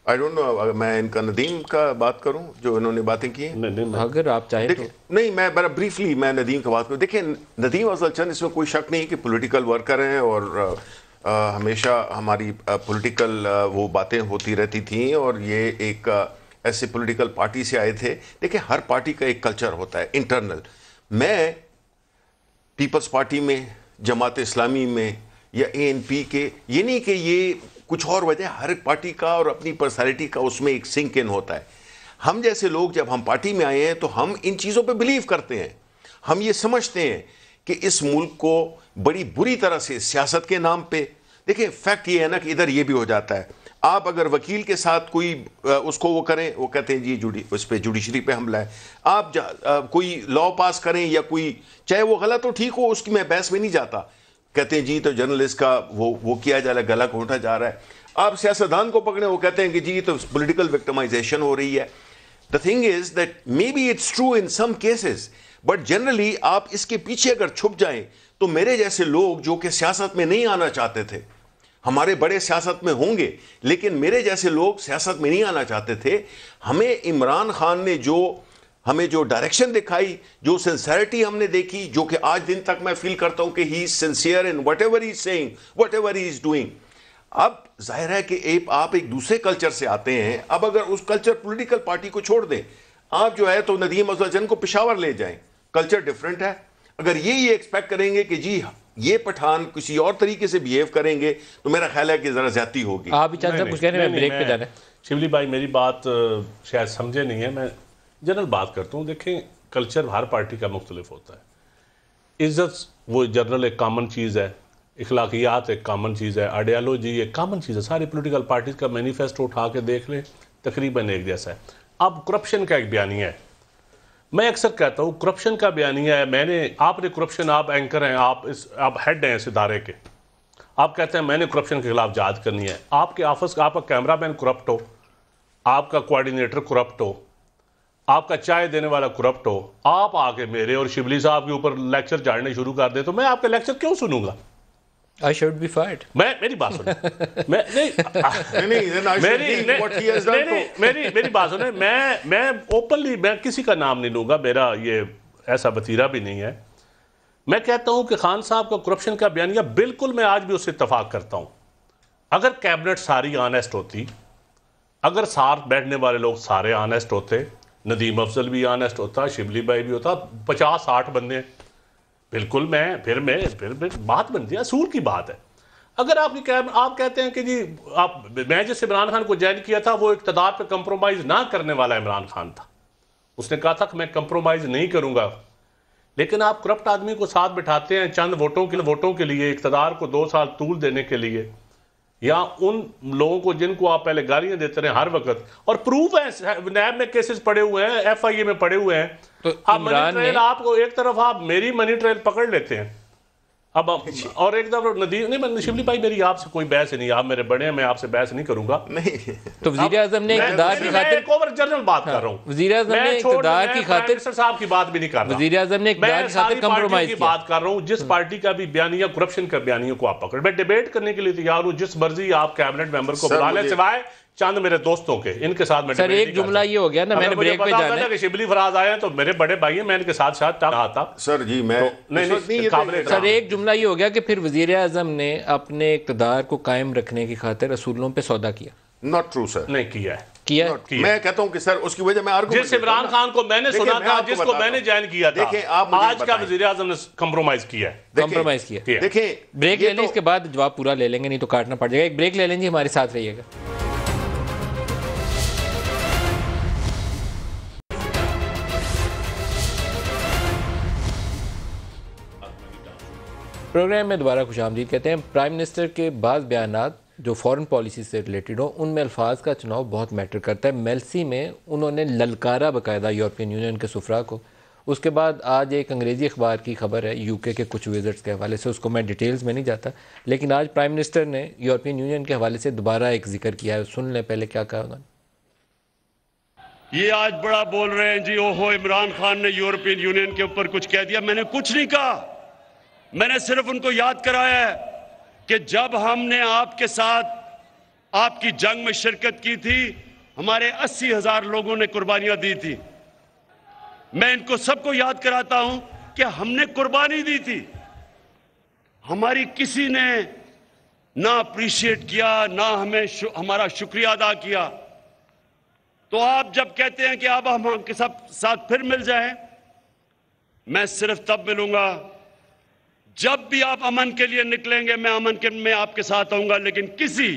आई डोंट नो, अगर मैं इनका नदीम का बात करूं जो इन्होंने बातें की हैं, अगर आप चाहें तो। नहीं, मैं बड़ा ब्रीफली मैं नदीम की बात करूं। देखिए, नदीम अफजल चंद, इसमें कोई शक नहीं कि पॉलिटिकल वर्कर हैं और हमेशा हमारी पॉलिटिकल वो बातें होती रहती थी, और ये एक ऐसे पॉलिटिकल पार्टी से आए थे। देखिए, हर पार्टी का एक कल्चर होता है इंटरनल। मैं पीपल्स पार्टी में, जमात इस्लामी में या ANP के, ये नहीं कि ये कुछ और वजह, हर पार्टी का और अपनी पर्सनैलिटी का उसमें एक सिंक इन होता है। हम जैसे लोग जब हम पार्टी में आए हैं तो हम इन चीज़ों पे बिलीव करते हैं। हम ये समझते हैं कि इस मुल्क को बड़ी बुरी तरह से सियासत के नाम पे, देखिए फैक्ट ये है ना कि इधर ये भी हो जाता है। आप अगर वकील के साथ कोई उसको वो करें, वो कहते हैं जी उस पर जुडिशरी पे हमला है। आप कोई लॉ पास करें या कोई, चाहे वो गलत हो ठीक हो, उसकी मैं बहस में नहीं जाता, कहते हैं जी तो जर्नलिस्ट का वो किया जा रहा है, गला घोंटा जा रहा है। आप सियासतदान को पकड़े, वो कहते हैं कि जी तो पॉलिटिकल विक्टिमाइजेशन हो रही है। The thing is that maybe it's true in some cases, but generally आप इसके पीछे अगर छुप जाएं तो मेरे जैसे लोग जो कि सियासत में नहीं आना चाहते थे, हमारे बड़े सियासत में होंगे लेकिन मेरे जैसे लोग सियासत में नहीं आना चाहते थे, हमें इमरान खान ने हमें जो डायरेक्शन दिखाई, जो सिंसियरिटी हमने देखी, जो कि आज दिन तक मैं फील करता हूं कि he is sincere in whatever he is saying, whatever he is doing, अब जाहिर है कि आप एक दूसरे कल्चर से आते हैं। अब अगर उस कल्चर पॉलिटिकल पार्टी को छोड़ दें, आप जो है तो नदीम अफजल चंद को पेशावर ले जाएं, कल्चर डिफरेंट है। अगर ये एक्सपेक्ट करेंगे कि जी ये पठान किसी और तरीके से बिहेव करेंगे तो मेरा ख्याल है कि जरा ज्यादती होगी। आप कुछ कहने में ब्रेक पे जाना है। शिवली भाई मेरी बात शायद समझे नहीं है, मैं जनरल बात करता हूँ। देखें, कल्चर हर पार्टी का मुख्तलिफ होता है। इज्जत वो जनरल एक कॉमन चीज़ है, इखलाकियात एक कॉमन चीज़ है, आइडियालॉजी एक कॉमन चीज़ है। सारी पॉलिटिकल पार्टीज का मैनिफेस्टो उठा के देख लें, तकरीबन एक जैसा है। अब करप्शन का एक बयानिया है, मैं अक्सर कहता हूँ करप्शन का बयानिया है। आपने करप्शन, आप एंकर हैं, आप हेड हैं इस इदारे के, आप कहते हैं मैंने करप्शन के खिलाफ जांच करनी है। आपके ऑफिस का आपका कैमरामैन करप्ट हो, आपका कोऑर्डिनेटर करप्ट हो, आपका चाय देने वाला करप्ट हो, आप आके मेरे और शिबली साहब के ऊपर लेक्चर झाड़ने शुरू कर दे तो मैं आपके लेक्चर क्यों सुनूंगा? I should be fired. मेरी बात सुने, मेरी बात सुने। मैं ओपनली मैं किसी का नाम नहीं लूंगा, मेरा ये ऐसा बतीरा भी नहीं है। मैं कहता हूं कि खान साहब का करप्शन का बयानिया बिल्कुल मैं आज भी उससे इत्तफाक करता हूं। अगर कैबिनेट सारी ऑनेस्ट होती, अगर साथ बैठने वाले लोग सारे ऑनेस्ट होते, नदीम अफजल भी ऑनेस्ट होता, शिबली भाई भी होता, 50-60 बंदे, बिल्कुल फिर बात बनती है, असूल की बात है। अगर आप कहते हैं कि जी मैं जिस इमरान खान को ज्वाइन किया था वो इक़्तिदार पे कंप्रोमाइज ना करने वाला इमरान खान था, उसने कहा था कि मैं कंप्रोमाइज नहीं करूंगा। लेकिन आप करप्ट आदमी को साथ बिठाते हैं चंद वोटों के लिए, इक़्तिदार को 2 साल तूल देने के लिए, या उन लोगों को जिनको आप पहले गालियां देते रहे हर वक्त, और प्रूफ है नैब में केसेस पड़े हुए हैं, FIA में पड़े हुए हैं। तो आप मनी ट्रेल, आपको एक तरफ आप मेरी मनी ट्रेल पकड़ लेते हैं अब और एक तरफ नदीम नहीं। शिवली भाई मेरी आपसे कोई बहस नहीं, आप मेरे बड़े हैं, मैं आपसे बहस नहीं करूंगा। नहीं तो वज़ीर आज़म ने इक़्तिदार की खातिर ओवर जनरल बात कर रहा हूं। वज़ीर आज़म ने इक़्तिदार की खातिर साहब की बात भी नहीं कर रहा। वज़ीर आज़म ने इक़्तिदार की खातिर कंप्रोमाइज की बात कर रहा हूं। जिस पार्टी का भी बयानिया करप्शन का बयानियों को आप पकड़, मैं डिबेट करने के लिए तैयार हूं, जिस मर्जी आप कैबिनेट मेंबर को बुला लें, सिवाय चंद मेरे दोस्तों के, इनके साथ मैं सर एक जुमला ये हो गया ना, मैंने ब्रेक पे जाना है। शिबली फराज आए हैं तो मेरे बड़े भाई हैं, मैं इनके साथ आता सर जी। मैं सर एक जुमला ये हो गया कि फिर वज़ीर आज़म ने अपने इक़्तिदार को कायम रखने की खातिर असूलों पे सौदा किया। नॉट ट्रू सर, नहीं किया है। मैं कहता हूं कि सर उसकी वजह मैं आर्गुमेंट, जिस इमरान खान को मैंने सुना था, जिसको मैंने ज्वाइन किया था, आज का वज़ीर आज़म ने कंप्रोमाइज किया है। कंप्रोमाइज किया। देखिए ब्रेक ले लें, इसके बाद जवाब पूरा ले लेंगे, नहीं तो काटना पड़ जाएगा। एक ब्रेक ले लेंगे, हमारे साथ रहिएगा। प्रोग्राम में दोबारा खुशामदीद कहते हैं। प्राइम मिनिस्टर के बाज़ बयानात जो फॉरेन पॉलिसी से रिलेटेड हो, उनमें अल्फाज का चुनाव बहुत मैटर करता है। मेल्सी में उन्होंने ललकारा बाकायदा यूरोपियन यूनियन के सुफरा को। उसके बाद आज एक अंग्रेज़ी अखबार की खबर है UK के कुछ विजिट्स के हवाले से, उसको मैं डिटेल्स में नहीं जाता, लेकिन आज प्राइम मिनिस्टर ने यूरोपियन यूनियन के हवाले से दोबारा एक जिक्र किया है। सुन लें पहले क्या कहा उन्होंने। ये आज बड़ा बोल रहे हैं जी, ओहो इमरान खान ने यूरोपियन यूनियन के ऊपर कुछ कह दिया। मैंने कुछ नहीं कहा, मैंने सिर्फ उनको याद कराया है कि जब हमने आपके साथ आपकी जंग में शिरकत की थी, हमारे 80,000 लोगों ने कुर्बानियां दी थी। मैं इनको सबको याद कराता हूं कि हमने कुर्बानी दी थी, हमारी किसी ने ना अप्रिशिएट किया, ना हमें हमारा शुक्रिया अदा किया। तो आप जब कहते हैं कि अब हम आपके साथ फिर मिल जाएं, मैं सिर्फ तब मिलूंगा जब भी आप अमन के लिए निकलेंगे। मैं अमन के में आपके साथ आऊंगा, लेकिन किसी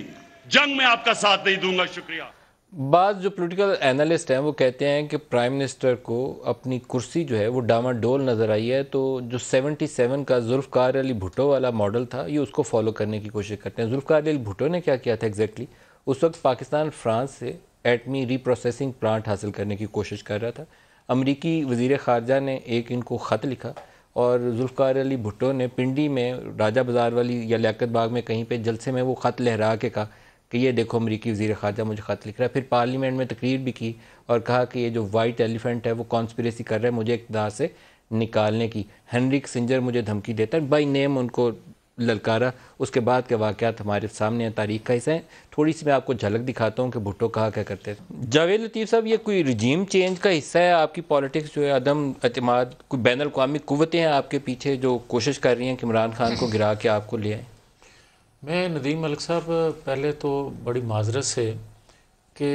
जंग में आपका साथ नहीं दूंगा। शुक्रिया। बाज़ जो पॉलिटिकल एनालिस्ट हैं वो कहते हैं कि प्राइम मिनिस्टर को अपनी कुर्सी जो है वो डामाडोल नज़र आई है, तो जो 77 का जुल्फ़िकार अली भुट्टो वाला मॉडल था, ये उसको फॉलो करने की कोशिश करते हैं। जुल्फ़िकार अली भुट्टो ने क्या किया था एग्जैक्टली? उस वक्त पाकिस्तान फ्रांस से एटमी रीप्रोसेसिंग प्लांट हासिल करने की कोशिश कर रहा था। अमरीकी वज़ीर ख़ारजा ने एक इनको ख़त लिखा और जुल्फ़िकार अली भुट्टो ने पिंडी में राजा बाज़ार वाली या लियाकत बाग में कहीं पे जलसे में वो ख़त लहरा के कहा कि ये देखो अमरीकी वज़ीर ख़ारजा मुझे ख़त लिख रहा है। फिर पार्लियामेंट में तकरीर भी की और कहा कि ये जो वाइट एलिफेंट है वो कॉन्स्पिरेसी कर रहा है मुझे इक़्तिदार से निकालने की। हेनरी किसिंजर मुझे धमकी देता है, बाई नेम उनको ललकारा। उसके बाद के वाक़यात हमारे सामने तारीख़ का हिस्सा है। थोड़ी सी मैं आपको झलक दिखाता हूँ कि भुट्टो कहा क्या करते थे। जावेद लतीफ़ साहब, ये कोई रिजीम चेंज का हिस्सा है आपकी पॉलिटिक्स जो है, अदम एतमाद, कोई बैनुल-अक़वामी कुव्वतें हैं आपके पीछे जो कोशिश कर रही हैं कि इमरान खान को गिरा के आपको ले आए? मैं नदीम मलिक साहब पहले तो बड़ी माजरत से कि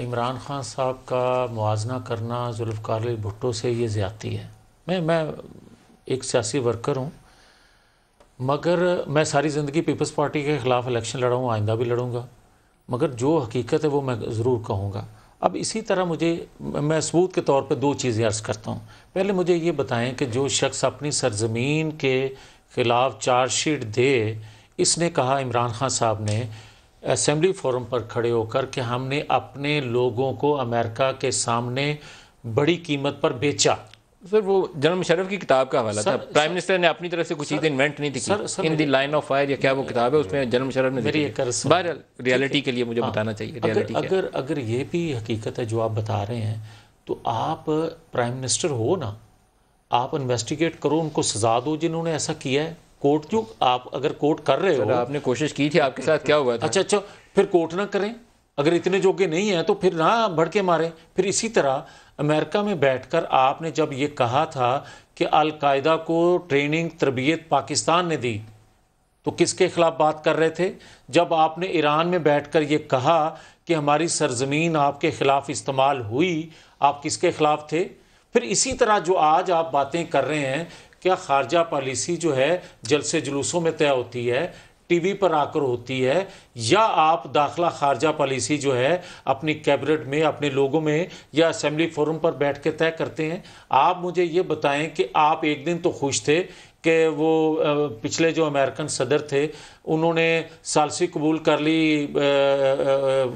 इमरान खान साहब का मुआजना करना जुल्फ़िकार अली भुट्टो से ये ज़्यादती है। मैं एक सियासी वर्कर हूँ, मगर मैं सारी ज़िंदगी पीपल्स पार्टी के ख़िलाफ़ इलेक्शन लड़ा हूँ, आइंदा भी लड़ूँगा, मगर जो हकीकत है वो मैं ज़रूर कहूँगा। अब इसी तरह मैं सबूत के तौर पे दो चीज़ें अर्ज़ करता हूँ। पहले मुझे ये बताएं कि जो शख्स अपनी सरजमीन के ख़िलाफ़ चार्जशीट दे, इसने कहा इमरान खान साहब ने असेंबली फोरम पर खड़े होकर कि हमने अपने लोगों को अमेरिका के सामने बड़ी कीमत पर बेचा। सर वो जनरल मुशर्रफ की किताब का हवाला था, प्राइम मिनिस्टर ने अपनी तरफ से कुछ चीज़ें इन्वेंट नहीं थी। In the line of fire या क्या वो किताब है, उसमें जनरल मुशर्रफ ने मेरी एक बाहर रियलिटी के लिए मुझे बताना चाहिए रियलिटी क्या है। अगर ये भी हकीकत है जो आप बता रहे हैं, तो आप प्राइम मिनिस्टर हो ना, आप इन्वेस्टिगेट करो, उनको सजा दो जिन्होंने ऐसा किया है। कोर्ट जो आप अगर कोर्ट कर रहे हो, आपने कोशिश की थी, आपके साथ क्या हुआ था? अच्छा, फिर कोर्ट ना करें, अगर इतने जोगे नहीं हैं तो फिर ना भड़के मारें। फिर इसी तरह अमेरिका में बैठकर आपने जब ये कहा था कि अल-कायदा को ट्रेनिंग तरबियत पाकिस्तान ने दी, तो किसके खिलाफ बात कर रहे थे? जब आपने ईरान में बैठकर ये कहा कि हमारी सरजमीन आपके खिलाफ इस्तेमाल हुई, आप किसके खिलाफ थे? फिर इसी तरह जो आज आप बातें कर रहे हैं, क्या खारजा पॉलिसी जो है जलसे जुलूसों में तय होती है, टीवी पर आकर होती है, या आप दाखिला खारजा पॉलिसी जो है अपनी कैबिनेट में, अपने लोगों में, या असेंबली फोरम पर बैठ के तय करते हैं? आप मुझे ये बताएं कि आप एक दिन तो खुश थे कि वो पिछले जो अमेरिकन सदर थे उन्होंने सालसी कबूल कर ली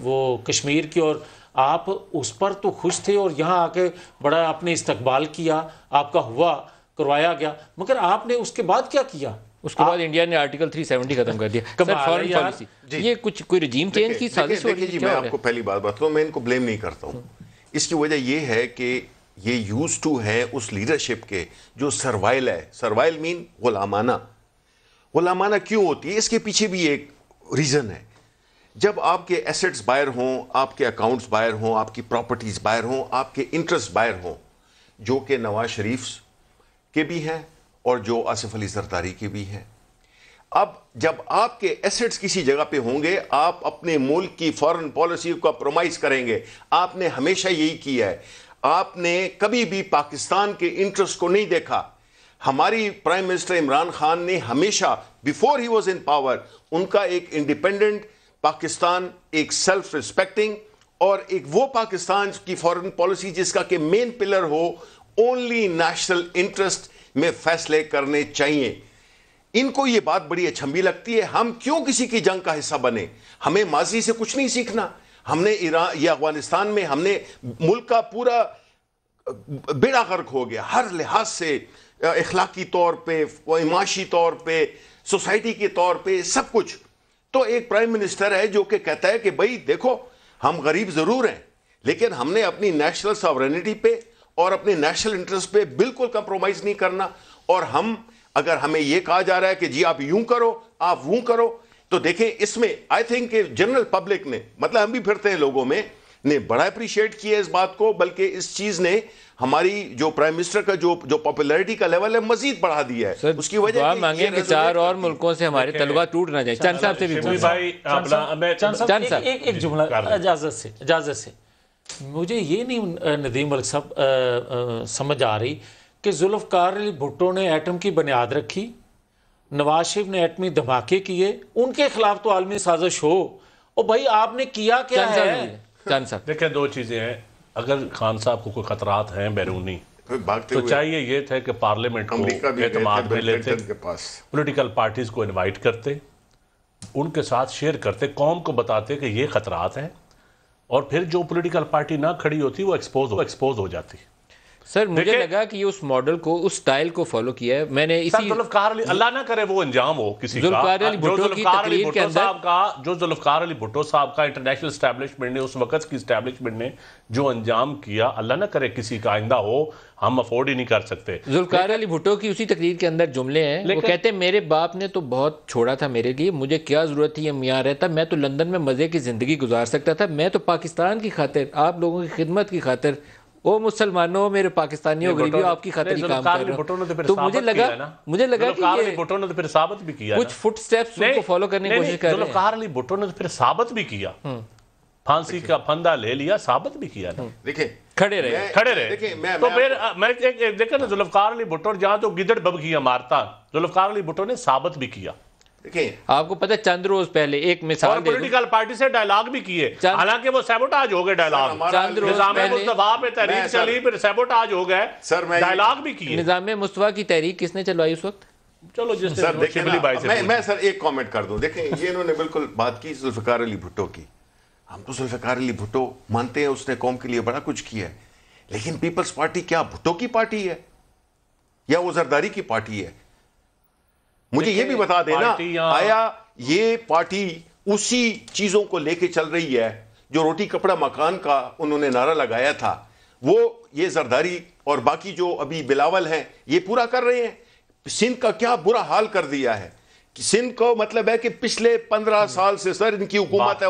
वो कश्मीर की, और आप उस पर तो खुश थे और यहाँ आके बड़ा आपने इस्तकबाल किया, आपका हुआ, करवाया गया, मगर आपने उसके बाद क्या किया? उसके बाद इंडिया ने आर्टिकल 370 खत्म कर दिया। सर फॉरेन पॉलिसी, ये कुछ कोई रजीम चेंज की साजिश हो रही है? मैं आपको पहली बात बताऊं, मैं इनको ब्लेम नहीं करता हूं। इसकी वजह ये है कि ये यूज टू है उस लीडरशिप के जो सर्वाइल है। Servile mean गुलामाना। गुलामाना क्यों होती है, इसके पीछे भी एक रीजन है। जब आपके एसेट्स बायर हों, आपके अकाउंट्स बायर हों, आपकी प्रॉपर्टीज बायर हों, आपके इंटरेस्ट बायर हों, जो कि नवाज शरीफ के भी हैं और जो आसिफ अली जरदारी के भी हैं। अब जब आपके एसेट्स किसी जगह पे होंगे, आप अपने मुल्क की फॉरेन पॉलिसी को कंप्रोमाइज करेंगे। आपने हमेशा यही किया है। आपने कभी भी पाकिस्तान के इंटरेस्ट को नहीं देखा। हमारी प्राइम मिनिस्टर इमरान खान ने हमेशा, before he was in power, उनका एक इंडिपेंडेंट पाकिस्तान, एक सेल्फ रिस्पेक्टिंग और एक वो पाकिस्तान की फॉरेन पॉलिसी जिसका कि मेन पिलर हो, ओनली नेशनल इंटरेस्ट में फैसले करने चाहिए। इनको ये बात बड़ी अचंभी लगती है। हम क्यों किसी की जंग का हिस्सा बने? हमें माजी से कुछ नहीं सीखना। हमने ईरान या अफगानिस्तान में हमने मुल्क का पूरा बेड़ा गर्क हो गया, हर लिहाज से, इखलाकी तौर पे, इमाशी तौर पे, सोसाइटी के तौर पे, सब कुछ। तो एक प्राइम मिनिस्टर है जो कि कहता है कि भाई देखो, हम गरीब जरूर हैं लेकिन हमने अपनी नेशनल सॉवरेनिटी पे और अपने नेशनल इंटरेस्ट पे बिल्कुल कंप्रोमाइज नहीं करना। और हम, अगर हमें यह कहा जा रहा है कि जी आप यूं करो, आप वो करो, तो देखें इसमें आई थिंक जनरल पब्लिक ने, मतलब हम भी फिरते हैं लोगों में, ने बड़ा अप्रिशिएट किया इस बात को। बल्कि इस चीज ने हमारी जो प्राइम मिनिस्टर का जो पॉपुलैरिटी का लेवल है मजीद बढ़ा दिया है। उसकी वजह मांगे कि 4 और मुल्कों से हमारे तलवा टूट ना जाए। चंद साहब से भी एक जुमला इजाजत से मुझे ये नहीं नदीम मलिक साहब समझ आ रही कि जुल्फ़िकार अली भुट्टो ने एटम की बुनियाद रखी, नवाज शरीफ ने एटमी धमाके किए, उनके खिलाफ तो आलमी साजिश हो, और भाई आपने किया क्या है? चंद साहब देखिए, दो चीज़ें हैं। अगर खान साहब को कोई खतरात हैं बैरूनी, तो चाहिए ये थे कि पार्लियामेंट को एतमाद में लेते, पॉलिटिकल पार्टीज को इनवाइट करते, उनके साथ शेयर करते, कौम को बताते कि ये खतरात हैं, और फिर जो पॉलिटिकल पार्टी ना खड़ी होती वो एक्सपोज हो जाती। सर मुझे लगा कि ये उस मॉडल को, उस स्टाइल को फॉलो किया है। मैंने इसी जुल्फ़िकार अली, अल्लाह ना करे वो अंजाम हो किसी का, जो जुल्फ़िकार अली भुट्टो साहब का इंटरनेशनल एस्टैब्लिशमेंट ने, उस वक्त की एस्टैब्लिशमेंट ने जो अंजाम किया, अल्लाह ना करे किसी का आइंदा हो, हम अफोर्ड ही नहीं कर सकते। जुल्फ़िकार अली भुट्टो की उसी तकरीर के अंदर जुमले हैं, वो कहते हैं मेरे बाप ने तो बहुत छोड़ा था मेरे लिए, मुझे क्या जरूरत थी यहाँ रहता, मैं तो लंदन में मजे की जिंदगी गुजार सकता था, मैं तो पाकिस्तान की खातिर, आप लोगों की खिदमत की खातिर वो मुसलमानों, मेरे पाकिस्तानियों, गरीबियों, आपकी खातिर ही काम कर रहे हो। तो मुझे लगा कि ये भुट्टो ने तो फिर साबित भी किया, कुछ फुट स्टेप्स उनको फॉलो करने की कोशिश कर रहे हैं। जुल्फ़िकार अली भुट्टो ने तो फिर साबित भी किया, फांसी का फंदा ले लिया, साबित भी किया ना। देखिए खड़े रहे। तो फिर मैं देखे ना, जुल्फ़िकार अली भुट्टो जहां तो गिदड़ बबकियां मारता, जुल्फ़िकार अली भुट्टो ने साबित भी किया। देखिए आपको पता है चंद रोज पहले एक मिसाल और पॉलिटिकल पार्टी से डायलॉग भी किए, हालांकि वो सैबोटाज हो गए डायलॉग। निज़ाम मुस्तफा पे तहरीक चली, फिर सैबोटाज हो गए, डायलॉग भी किए। निज़ाम मुस्तफा की तहरीक किसने चलवाई उस वक्त? चलो सर देखिए मैं सर एक कमेंट कर दूं। देखें ये इन्होंने बिल्कुल बात की जुल्फ़िकार अली भुट्टो की। हम तो जुल्फ़िकार अली भुट्टो मानते हैं, उसने कौम के लिए बड़ा कुछ किया है, लेकिन पीपल्स पार्टी क्या भुट्टो की पार्टी है या वो जरदारी की पार्टी है? मुझे ये भी बता देना, आया ये पार्टी उसी चीजों को लेके चल रही है जो रोटी कपड़ा मकान का उन्होंने नारा लगाया था, वो ये जरदारी और बाकी जो अभी बिलावल हैं ये पूरा कर रहे हैं। सिंध का क्या बुरा हाल कर दिया है कि सिंध को मतलब है कि पिछले 15 साल से सर इनकी हुकूमत है,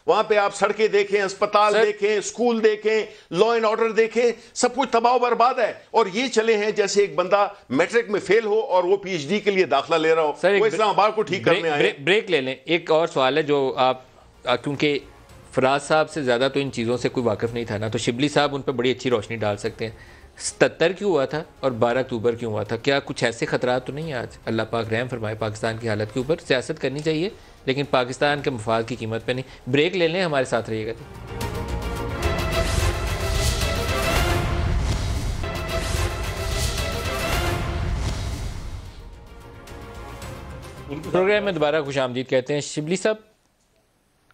वहां पे आप सड़कें देखें, अस्पताल देखें, स्कूल देखें, लॉ एंड ऑर्डर देखें, सब कुछ तबाह बर्बाद है। और ये चले हैं जैसे एक बंदा मैट्रिक में फेल हो और वो पीएचडी के लिए दाखिला ले रहा हो, वो इस्लामाबाद को ठीक करने आए। ब्रेक ले लें। एक और सवाल है जो आप, क्योंकि फराज साहब से ज़्यादा तो इन चीज़ों से कोई वाकिफ़ नहीं था ना, तो शिबली साहब उन पर बड़ी अच्छी रोशनी डाल सकते हैं। 77 क्यों हुआ था और 12 अक्टूबर क्यों हुआ था? क्या कुछ ऐसे खतरात तो नहीं है आज? अल्लाह पाक रहम फरमाए पाकिस्तान की हालत के ऊपर। सियासत करनी चाहिए लेकिन पाकिस्तान के मफाद की कीमत पे नहीं। ब्रेक ले लें, हमारे साथ रहिएगा। प्रोग्राम में दोबारा खुश आमदीद कहते हैं। शिबली साहब,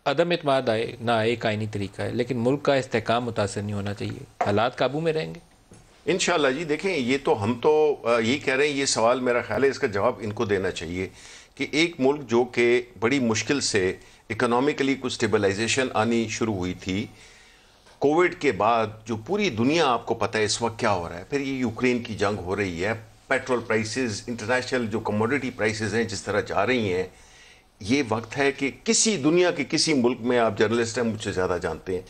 अदम एतमाद आए ना आए एक आइनी तरीका है, लेकिन मुल्क का इस्तेहकाम मुतासर नहीं होना चाहिए। हालात काबू में रहेंगे इंशाल्लाह जी। देखें ये तो हम तो यही कह रहे हैं, ये सवाल मेरा ख्याल है इसका जवाब इनको देना चाहिए कि एक मुल्क जो कि बड़ी मुश्किल से इकोनॉमिकली कुछ स्टेबलाइजेशन आनी शुरू हुई थी, कोविड के बाद जो पूरी दुनिया आपको पता है इस वक्त क्या हो रहा है, फिर ये यूक्रेन की जंग हो रही है, पेट्रोल प्राइसेस, इंटरनेशनल जो कमोडिटी प्राइसेस हैं जिस तरह जा रही हैं, ये वक्त है कि किसी दुनिया के किसी मुल्क में, आप जर्नलिस्ट हैं मुझसे ज़्यादा जानते हैं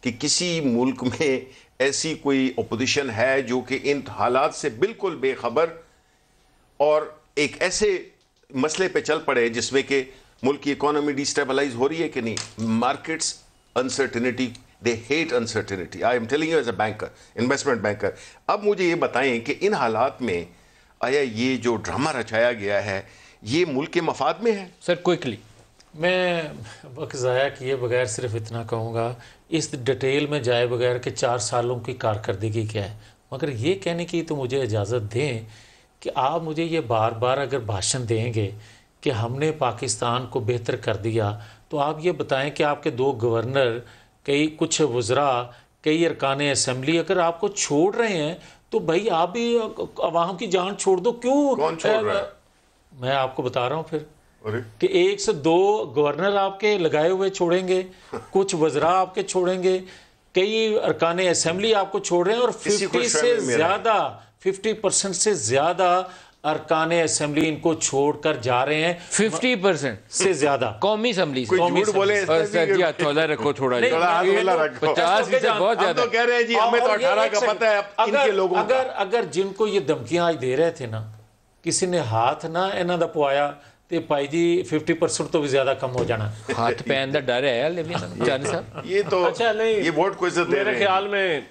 कि किसी मुल्क में ऐसी कोई अपोजिशन है जो कि इन हालात से बिल्कुल बेखबर और एक ऐसे मसले पे चल पड़े जिसमें कि मुल्क की इकोनॉमी डिस्टेबलाइज हो रही है कि नहीं। Markets uncertainty, they hate uncertainty. I am telling you as a banker, investment banker. अब मुझे ये बताएं कि इन हालात में आया ये जो ड्रामा रचाया गया है ये मुल्क के मफाद में है? सर क्विकली मैं वक्त ज़ाया किए बगैर सिर्फ इतना कहूँगा, इस डिटेल में जाए बगैर कि 4 सालों की कारकर्दगी क्या है, मगर ये कहने की तो मुझे इजाज़त दें कि आप मुझे ये बार बार अगर भाषण देंगे कि हमने पाकिस्तान को बेहतर कर दिया, तो आप ये बताएं कि आपके 2 गवर्नर, कई कुछ वज़रा, कई अरकान असम्बली अगर आपको छोड़ रहे हैं तो भाई आप भी अवाम की जान छोड़ दो। क्यों? कौन छोड़ रहा है? मैं आपको बता रहा हूँ फिर कि 1 से 2 गवर्नर आपके लगाए हुए छोड़ेंगे, कुछ वज़रा आपके छोड़ेंगे, कई अरकान असम्बली आपको छोड़ रहे हैं और 50% से ज़्यादा अरकान असम्बली इनको छोड़कर जा रहे हैं। 50% से ज़्यादा कौमी असम्बली कोई झूठ बोले रखो थोड़ा 50% बहुत ज्यादा तो कह रहे हैं जी, हमें तो 18 का पता है इनके लोगों का। अगर जिनको ये धमकियां आज दे रहे थे ना, किसी ने हाथ ना इन्हों का पवाया तो भाई जी 50% तो भी ज्यादा कम हो जाना। हाथ पैन का डर है जानी साहब। ये तो अच्छा नहीं, ये वोट को इज्जत दे रहे हैं। मेरे ख्याल में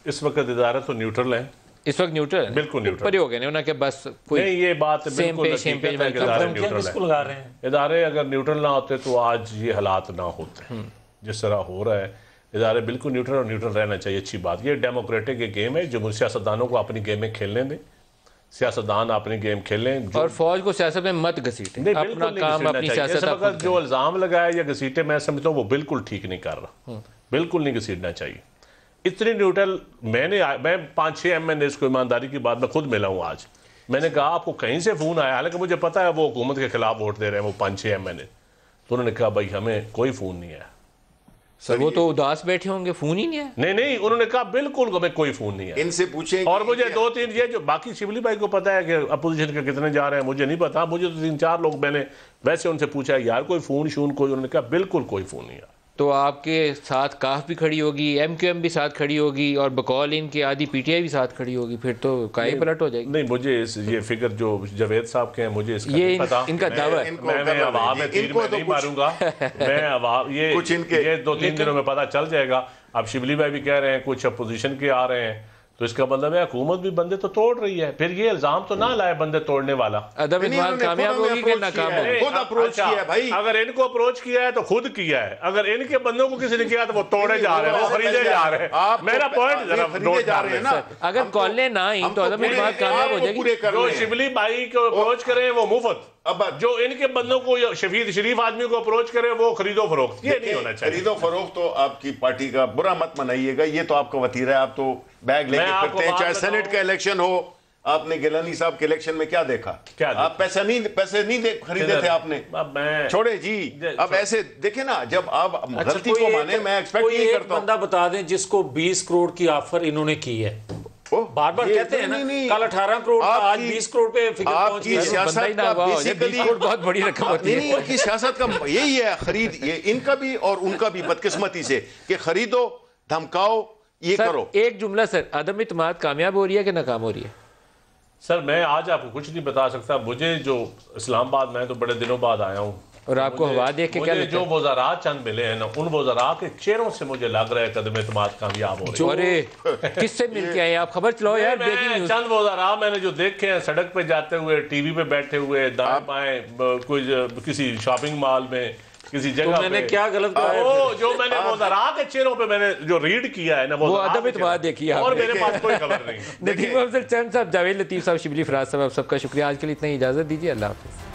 इस वक्त इदारा तो न्यूट्रल है, इस वक्त न्यूट्रल है, बिल्कुल न्यूट्रल पर हो गए उन्होंने कि बस कोई नहीं, ये बात सेम पेज लगा रहे हैं। इदारे अगर न्यूट्रल ना होते तो आज ये हालात ना होते जिस तरह हो रहा है। इदारे बिल्कुल न्यूट्रल और न्यूट्रल रहना चाहिए, अच्छी बात। ये डेमोक्रेटिक एक गेम है, जो सियासतदानों को अपनी गेम में खेलने दें, सियासतदान अपनी गेम खेलें और फौज को सियासत में मत घसीटें, अपना काम अपनी सियासत। अगर जो इल्ज़ाम लगाया या घसीटे, मैं समझता हूँ वो बिल्कुल ठीक नहीं कर रहा, बिल्कुल नहीं घसीटना चाहिए। इतनी न्यूट्रल मैं 5-6 MNAs को ईमानदारी की बात मैं खुद मिला हूँ आज। मैंने कहा आपको कहीं से फ़ोन आया, हालांकि मुझे पता है वो हुकूमत के खिलाफ वोट दे रहे हैं वो 5-6 MNA, तो उन्होंने कहा भाई हमें कोई फ़ोन नहीं आया। सर वो तो उदास बैठे होंगे, फोन ही नहीं है। नहीं, उन्होंने कहा बिल्कुल हमें कोई फोन नहीं है। इनसे पूछें। और मुझे 2-3 ये जो बाकी शिबली भाई को पता है कि अपोजिशन के कितने जा रहे हैं, मुझे नहीं पता। मुझे तो 3-4 लोग मैंने वैसे उनसे पूछा यार कोई फोन शून कोई, उन्होंने कहा बिल्कुल कोई फोन नहीं है। तो आपके साथ काफ भी खड़ी होगी, MQM भी साथ खड़ी होगी और बकौल इनके आदि PTI भी साथ खड़ी होगी, फिर तो काई पलट हो जाएगी। नहीं, मुझे ये फिगर जो जावेद साहब के हैं मुझे इसका ये नहीं पता। इनका दावा है। मैं अवाम में तीर में नहीं मारूंगा, मैं अवाम ये 2-3 दिनों में पता चल जाएगा। अब शिबली भाई भी कह रहे हैं कुछ अपोजिशन के आ रहे हैं, तो इसका मतलब है हुकूमत भी बंदे तो तोड़ रही है। फिर ये इल्जाम तो ना लाए बंदे तोड़ने वाला। अदम इत्तेमाद कामयाब होगी कि नाकाम होगी? खुद अप्रोच किया भाई। अगर इनको अप्रोच किया है तो खुद किया है, अगर इनके बंदों को किसी ने किया तो वो तोड़े जा रहे हैं, वो खरीदे जा रहे हैं। मेरा पॉइंट जरा नोट जा रहे हैं ना। अगर कॉलें ना आई तो अदम इत्तेमाद कामयाब हो जाएगी। जो शिबली भाई को अप्रोच करें वो मुफ्त, अब जो इनके बंदों को शफीद शरीफ आदमी को अप्रोच करे वो खरीदो फरोख्त। ये नहीं होना चाहिए। खरीदो फरोख्त तो आपकी पार्टी का बुरा मत मनाइएगा, ये तो आपका वतीरा है। आप तो बैग लेके फिरते हैं, चाहे सेनेट का इलेक्शन हो। आपने गिलानी साहब के इलेक्शन में क्या देखा? आप पैसे नहीं खरीदे थे आपने। अब मैं छोड़े जी, अब ऐसे देखे ना, जब आप गलती को माने, मैं एक्सपेक्ट नहीं करता। बंदा बता दें जिसको 20 करोड़ की ऑफर इन्होंने की है। बार बार कहते हैं ना, कल 18 करोड़ आज 20 करोड़ पे फिगर पहुंच गई। सियासत का बेसिकली बहुत बड़ी रकम होती है। इनकी सियासत का यही है, खरीद, ये इनका भी और उनका भी बदकिस्मती से कि खरीदो, धमकाओ, ये करो। एक जुमला सर, अदम इत्तेमाद कामयाब हो रही है कि नाकाम हो रही है? सर मैं आज आपको कुछ नहीं बता सकता। मुझे जो इस्लामाबाद, मैं तो बड़े दिनों बाद आया हूँ, और आपको हवा देख के क्या लगता है? जो वज़ारात चंद मिले हैं ना, उन वज़ारात के चेहरों से मुझे लग रहा है कदम इत्तेमाद कामयाब हो रहे हैं। अरे किससे मिल के आए आप? खबर चलाओ यार। चंद वज़ारात मैंने जो देखे हैं सड़क पे जाते हुए, टीवी पे बैठे हुए, दाएं बाएं, कोई किसी शॉपिंग मॉल में, किसी जगह तो मैंने क्या गलत कहा? वो जो मैंने वज़ारात के चेहरों पे मैंने जो रीड किया है ना, वो अदम इत्तेमाद देखी है और मेरे पास कोई खबर नहीं। नदीम अफजल चंद साहब, जावेद लतीफ़ साहब, शिबली फराज साहब, आप सबका शुक्रिया। आज के लिए इतना ही इजाज़त दीजिए। अल्लाह हाफ़िज़।